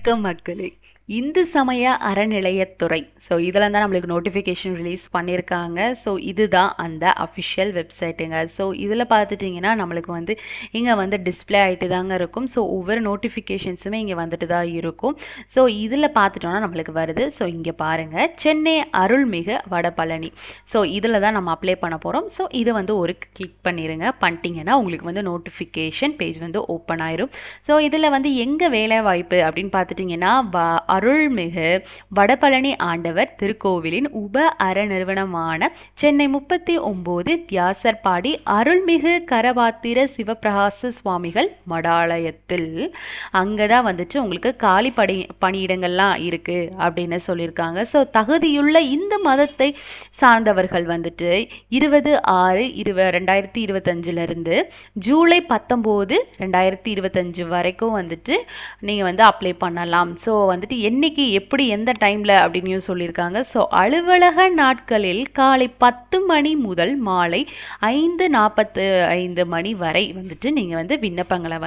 வணக்கம் மக்களே. இந்து சமய அறநிலையத்துறை இதில் தான் நம்மளுக்கு நோட்டிஃபிகேஷன் ரிலீஸ் பண்ணியிருக்காங்க. இதுதான் அந்த அஃபிஷியல் வெப்சைட்டுங்க. இதில் பார்த்துட்டிங்கன்னா நம்மளுக்கு இங்கே டிஸ்பிளே ஆகிட்டு தாங்க இருக்கும். ஒவ்வொரு நோட்டிஃபிகேஷன்ஸுமே இங்கே வந்துட்டு தான் இருக்கும். இதில் பார்த்துட்டோன்னா நம்மளுக்கு வருது. இங்கே பாருங்கள், சென்னை அருள்மிகு வடபழனி. இதில் தான் நம்ம அப்ளை பண்ண போகிறோம். இதை ஒரு கிளிக் பண்ணிட்டீங்கன்னா உங்களுக்கு நோட்டிஃபிகேஷன் பேஜ் ஓப்பன் ஆயிரும். இதில் எங்கே வேலை வாய்ப்பு அப்படின்னு பார்த்துட்டிங்கன்னா அருள்மிகு வடபழனி ஆண்டவர் திருக்கோவிலின் உப அற நிறுவனமான சென்னை 39 வியாசர்பாடி அருள்மிகு கரபாத்திர சிவபிரகாச சுவாமிகள் மடாலயத்தில் அங்கதான் உங்களுக்கு காலி பணியிடங்கள்லாம் இருக்கு அப்படின்னு சொல்லியிருக்காங்க. தகுதியுள்ள இந்த மதத்தை சார்ந்தவர்கள் 20/6/2025 இருந்து ஜூலை 19 2025 வரைக்கும் நீங்க அப்ளை பண்ணலாம். என்னைக்கு எப்படி எந்த டைம்ல அப்படின்னு சொல்லியிருக்காங்க. அலுவலக நாட்களில் காலை 10 மணி முதல் மாலை 5:45 மணி வரை நீங்க விண்ணப்பங்களை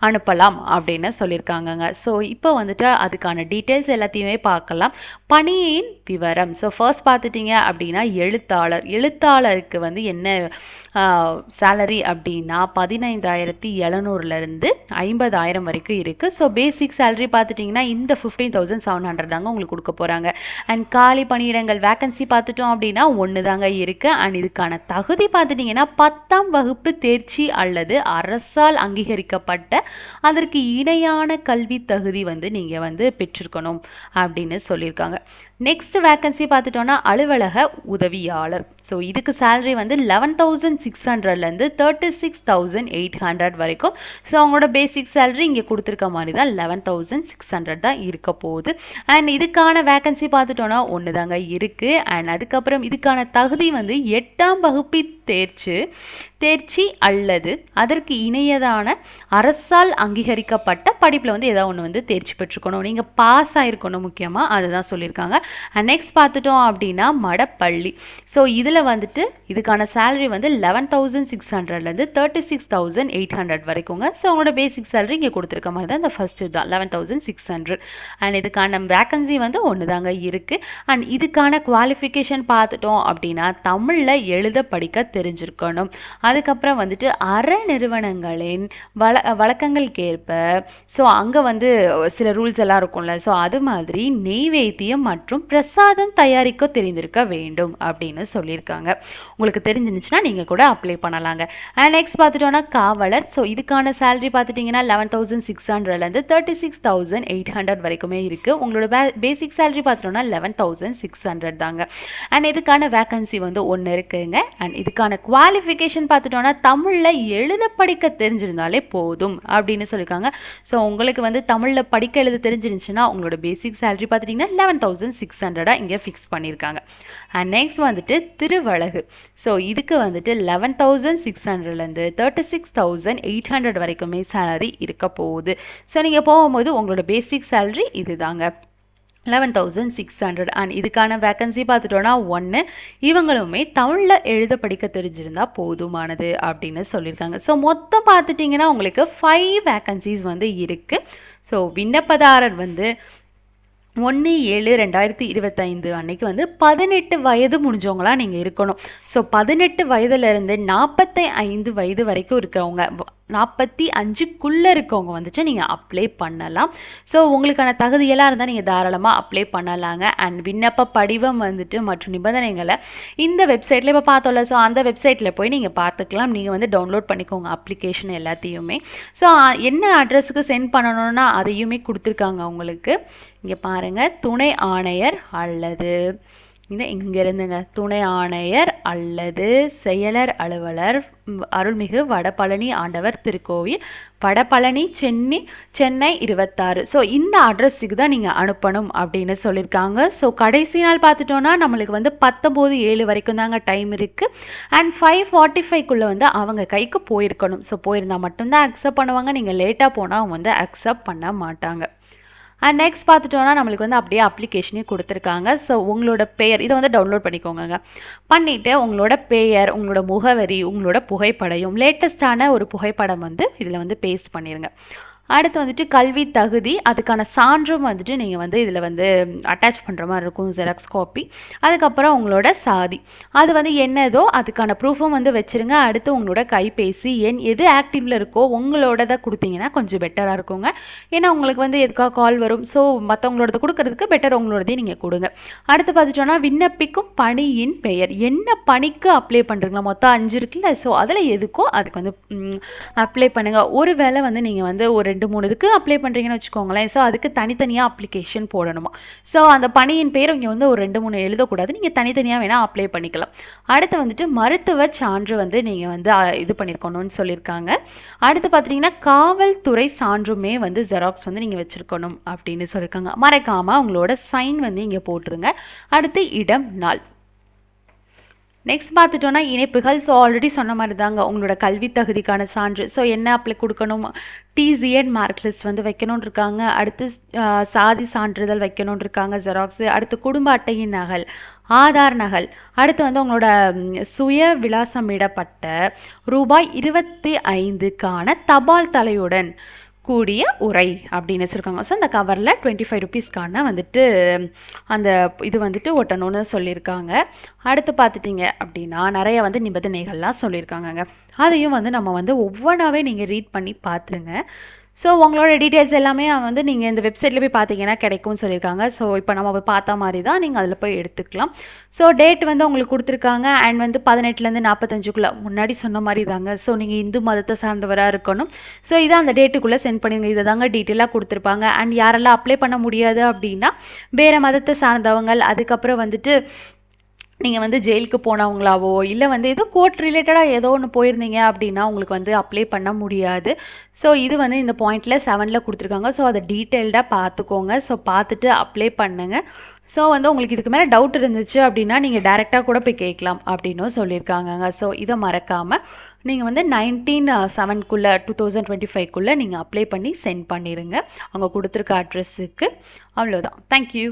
அனுப்பலாம் அப்படின்னு சொல்லியிருக்காங்க. இப்போ அதுக்கான டீட்டெயில்ஸ் எல்லாத்தையுமே பார்க்கலாம். பணியின் விவரம். ஃபர்ஸ்ட் பார்த்துட்டீங்க அப்படின்னா எழுத்தாளருக்கு என்ன சேலரி அப்படின்னா 15,700 இருந்து 50,000 வரைக்கும் இருக்கு. பேசிக் சேலரி பார்த்துட்டிங்கன்னா இந்த 15,700 தாங்க உங்களுக்கு கொடுக்க போகிறாங்க. அண்ட் காலி பணியிடங்கள் வேக்கன்சி பார்த்துட்டோம் அப்படின்னா 1 தாங்க இருக்குது. அண்ட் இதுக்கான தகுதி பார்த்துட்டிங்கன்னா 10ஆம் வகுப்பு தேர்ச்சி அல்லது அரசால் அங்கீகரிக்கப்பட்ட அதற்கு இணையான கல்வி தகுதி நீங்கள் பெற்றிருக்கணும் அப்படின்னு சொல்லியிருக்காங்க. நெக்ஸ்ட் வேக்கன்சி பார்த்துட்டோன்னா அலுவலக உதவியாளர். இதுக்கு சேலரி 11,600லேருந்து 36,800 வரைக்கும். அவங்களோட பேசிக் சேலரி இங்கே கொடுத்துருக்க மாதிரி தான் 11,600 தான் இருக்க போகுது. அண்ட் இதுக்கான வேக்கன்சி பார்த்துட்டோன்னா 1 தாங்க இருக்குது. அண்ட் அதுக்கப்புறம் இதுக்கான தகுதி 8ஆம் வகுப்பு தேர்ச்சி அல்லது அதற்கு இணையதான அரசால் அங்கீகரிக்கப்பட்ட படிப்பில் ஏதாவது ஒன்று தேர்ச்சி பெற்றுக்கணும். நீங்கள் பாஸ் ஆகிருக்கணும் முக்கியமாக, அதுதான் சொல்லியிருக்காங்க. அண்ட் நெக்ஸ்ட் பார்த்துட்டோம் அப்படின்னா மடப்பள்ளி. இதில் இதுக்கான சேலரி 11,600லேருந்து 36,800 வரைக்குங்க. அவங்களோட பேசிக் சேலரி இங்கே கொடுத்துருக்க மாதிரி தான் இந்த ஃபர்ஸ்ட் தான் 11,600. அண்ட் இதுக்கான வேக்கன்சி 1 தாங்க இருக்குது. அண்ட் இதுக்கான குவாலிஃபிகேஷன் பார்த்துட்டோம் அப்படின்னா தமிழில் எழுத படிக்க தெரிஞ்சிருக்கணும். அதுக்கப்புறம் அற நிறுவனங்களின் வழக்கங்களுக்கேற்ப அங்கே சில ரூல்ஸ் எல்லாம் இருக்கும்ல, அது மாதிரி நெய்வேத்தியம் மற்றும் பிரசாதம் தயாரிக்க தெரிந்திருக்க வேண்டும் அப்படின்னு சொல்லியிருக்காங்க. உங்களுக்கு தெரிஞ்சிருந்துச்சுன்னா நீங்கள் கூட அப்ளை பண்ணலாங்க. அண்ட் நெக்ஸ்ட் பார்த்துட்டோன்னா காவலர். இதுக்கான சேலரி பார்த்துட்டிங்கன்னா 11,600லேருந்து 36,800 வரைக்குமே இருக்குது. உங்களோட பேசிக் சேலரி பார்த்துட்டோன்னா 11,600 தாங்க. அண்ட் இதுக்கான வேக்கன்சி 1 இருக்குங்க. அண்ட் இதுக்கான குவாலிஃபிகேஷன் பார்த்துட்டோன்னா தமிழில் எழுத படிக்க தெரிஞ்சிருந்தாலே போதும் அப்படின்னு சொல்லியிருக்காங்க. உங்களுக்கு தமிழில் படிக்க எழுத தெரிஞ்சிருந்துச்சுன்னா உங்களோட பேசிக் சேலரி பார்த்துட்டிங்கன்னா 11,600 இங்கே ஃபிக்ஸ் பண்ணியிருக்காங்க. And next Thiruvazhagu. இதுக்கு 11,600லேருந்து 36,800 வரைக்குமே சேலரி இருக்க போகுது. நீங்கள் போகும்போது உங்களோட பேசிக் சேலரி இது தாங்க 11,600. அண்ட் இதுக்கான வேக்கன்சி பார்த்துட்டோன்னா 1. இவங்களுமே தமிழில் எழுத படிக்க தெரிஞ்சிருந்தா போதுமானது அப்படின்னு சொல்லியிருக்காங்க. மொத்தம் பார்த்துட்டிங்கன்னா உங்களுக்கு 5 வேக்கன்சிஸ் இருக்குது. விண்ணப்பதாரர் 1/7/2025 அன்னைக்கு 18 வயது முடிஞ்சவங்களா நீங்கள் இருக்கணும். 18 வயதுலேருந்து 45 வயது வரைக்கும் இருக்கிறவங்க, 45க்குள்ளே இருக்கவங்க நீங்கள் அப்ளை பண்ணலாம். உங்களுக்கான தகுதியெல்லாம் இருந்தால் நீங்கள் தாராளமாக அப்ளை பண்ணலாங்க. அண்ட் விண்ணப்ப படிவம் மற்றும் நிபந்தனைகளை இந்த வெப்சைட்டில் இப்போ பார்த்தோம்ல, அந்த வெப்சைட்டில் போய் நீங்கள் பார்த்துக்கலாம். நீங்கள் டவுன்லோட் பண்ணிக்கோங்க அப்ளிகேஷன் எல்லாத்தையுமே. என்ன அட்ரஸுக்கு சென்ட் பண்ணணும்னா அதையுமே கொடுத்துருக்காங்க உங்களுக்கு. இங்கே பாருங்கள், துணை ஆணையர் அல்லது இங்கிருந்துங்க துணை ஆணையர் அல்லது செயலர் அலுவலர் அருள்மிகு வடபழனி ஆண்டவர் திருக்கோவில் வடபழனி சென்னை 26. இந்த அட்ரஸுக்கு தான் நீங்கள் அனுப்பணும் அப்படின்னு சொல்லியிருக்காங்க. கடைசி நாள் பார்த்துட்டோன்னா நம்மளுக்கு 19/7 வரைக்கும் தாங்க டைம் இருக்குது. அண்ட் 5:45க்குள்ளே அவங்க கைக்கு போயிருக்கணும். போயிருந்தால் மட்டும்தான் அக்செப்ட் பண்ணுவாங்க. நீங்கள் லேட்டாக போனால் அவங்க அக்செப்ட் பண்ண மாட்டாங்க. அண்ட் நெக்ஸ்ட் பார்த்துட்டோன்னா நம்மளுக்கு அப்படியே அப்ளிகேஷனே கொடுத்துருக்காங்க. உங்களோட பெயர் இதை டவுன்லோட் பண்ணிக்கோங்க. பண்ணிவிட்டு உங்களோட பெயர், உங்களோட முகவரி, உங்களோட புகைப்படம், லேட்டஸ்டான ஒரு புகைப்படம் இதில் பேஸ்ட் பண்ணிடுங்க. அடுத்து வந்துட்டு கல்வி தகுதி, அதுக்கான சான்றும் வந்துட்டு நீங்கள் வந்து இதில் வந்து அட்டாச் பண்ணுற மாதிரி இருக்கும், ஜெராக்ஸ் காப்பி. அதுக்கப்புறம் உங்களோட சாதி, அது வந்து என்னதோ அதுக்கான ப்ரூஃபும் வந்து வச்சுருங்க. அடுத்து உங்களோட கைபேசி எண் எது ஆக்டிவில் இருக்கோ உங்களோடதை கொடுத்தீங்கன்னா கொஞ்சம் பெட்டராக இருக்குங்க. ஏன்னா உங்களுக்கு வந்து எதுக்காக கால் வரும். ஸோ மற்றவங்களோடது கொடுக்கறதுக்கு பெட்டர் உங்களோடதையும் நீங்கள் கொடுங்க. அடுத்து பார்த்துட்டோன்னா விண்ணப்பிக்கும் பணியின் பெயர், என்ன பணிக்கு அப்ளை பண்ணுறீங்களா, மொத்தம் 5 இருக்குல்ல. ஸோ அதில் எதுக்கோ அதுக்கு வந்து அப்ளை பண்ணுங்கள். ஒரு வேளை வந்து நீங்கள் வந்து ஒரு 2-3 இதுக்கு அப்ளை பண்ணுறீங்கன்னு வச்சுக்கோங்களேன். ஸோ அதுக்கு தனித்தனியாக அப்ளிகேஷன் போடணுமா. ஸோ அந்த பணியின் பேர் இங்கே வந்து ஒரு 2-3 எழுதக்கூடாது, நீங்கள் தனித்தனியாக வேணால் அப்ளை பண்ணிக்கலாம். அடுத்து வந்துட்டு மருத்துவ சான்று வந்து நீங்கள் வந்து இது பண்ணியிருக்கணும்னு சொல்லியிருக்காங்க. அடுத்து பார்த்தீங்கன்னா காவல்துறை சான்றுமே வந்து ஜெராக்ஸ் வந்து நீங்கள் வச்சுருக்கணும் அப்படின்னு சொல்லியிருக்காங்க. மறக்காமல் உங்களோட சைன் வந்து இங்கே போட்டுருங்க. அடுத்து இடம் நாள். நெக்ஸ்ட் பார்த்துட்டோன்னா இணைப்புகள். ஸோ ஆல்ரெடி சொன்ன மாதிரி தாங்க உங்களோட கல்வி தகுதிக்கான சான்று. ஸோ என்ன அப்ளை கொடுக்கணும், டிசிஎன் மார்க் லிஸ்ட் வந்து வைக்கணும்னு இருக்காங்க. அடுத்து சாதி சான்றிதழ் வைக்கணும்னு இருக்காங்க ஜெராக்ஸு. அடுத்து குடும்ப அட்டையின் நகல், ஆதார் நகல். அடுத்து வந்து உங்களோட சுய விலாசமிடப்பட்ட ரூபாய் 25க்கான தபால் தலையுடன் கூடிய உரை அப்படின்னு வச்சுருக்காங்க. ஸோ அந்த கவரில் 25 ருபீஸ்க்கான வந்துட்டு அந்த இது வந்துட்டு ஒட்டணும்னு சொல்லியிருக்காங்க. அடுத்து பார்த்துட்டிங்க அப்படின்னா நிறைய வந்து நிபந்தனைகள்லாம் சொல்லியிருக்காங்கங்க. அதையும் வந்து நம்ம வந்து ஒவ்வொன்றாவே நீங்கள் ரீட் பண்ணி பார்த்துருங்க. ஸோ உங்களோட டீட்டெயில்ஸ் எல்லாமே வந்து நீங்கள் இந்த வெப்சைட்டில் போய் பார்த்தீங்கன்னா கிடைக்கும்னு சொல்லியிருக்காங்க. ஸோ இப்போ நம்ம போய் பார்த்த மாதிரி தான் நீங்கள் அதில் போய் எடுத்துக்கலாம். ஸோ டேட் வந்து உங்களுக்கு கொடுத்துருக்காங்க. அண்ட் வந்து 18லேருந்து 45க்குள்ளே முன்னாடி சொன்ன மாதிரி தாங்க. ஸோ நீங்கள் இந்து மதத்தை சார்ந்தவராக இருக்கணும். ஸோ இதை அந்த டேட்டுக்குள்ளே சென்ட் பண்ணிடுங்க. இதை தாங்க டீட்டெயிலாக கொடுத்துருப்பாங்க. அண்ட் யாரெல்லாம் அப்ளை பண்ண முடியாது அப்படின்னா வேறு மதத்தை சார்ந்தவங்க, அதுக்கப்புறம் வந்துட்டு நீங்கள் வந்து ஜெயிலுக்கு போனவங்களாவோ இல்லை வந்து ஏதோ கோர்ட் ரிலேட்டடாக ஏதோ ஒன்று போயிருந்தீங்க அப்படின்னா உங்களுக்கு வந்து அப்ளை பண்ண முடியாது. ஸோ இது வந்து இந்த பாயிண்டில் 7ல் கொடுத்துருக்காங்க. ஸோ அதை டீட்டெயில்டாக பார்த்துக்கோங்க. ஸோ பார்த்துட்டு அப்ளை பண்ணுங்கள். ஸோ வந்து உங்களுக்கு இதுக்கு மேலே டவுட் இருந்துச்சு அப்படின்னா நீங்கள் டைரெக்டாக கூட போய் கேட்கலாம் அப்படின்னும் சொல்லியிருக்காங்கங்க. ஸோ இதை மறக்காமல் நீங்கள் வந்து 19/7 2025 நீங்கள் அப்ளை பண்ணி சென்ட் பண்ணிடுங்க அவங்க கொடுத்துருக்க அட்ரெஸுக்கு. அவ்வளோதான். தேங்க்யூ.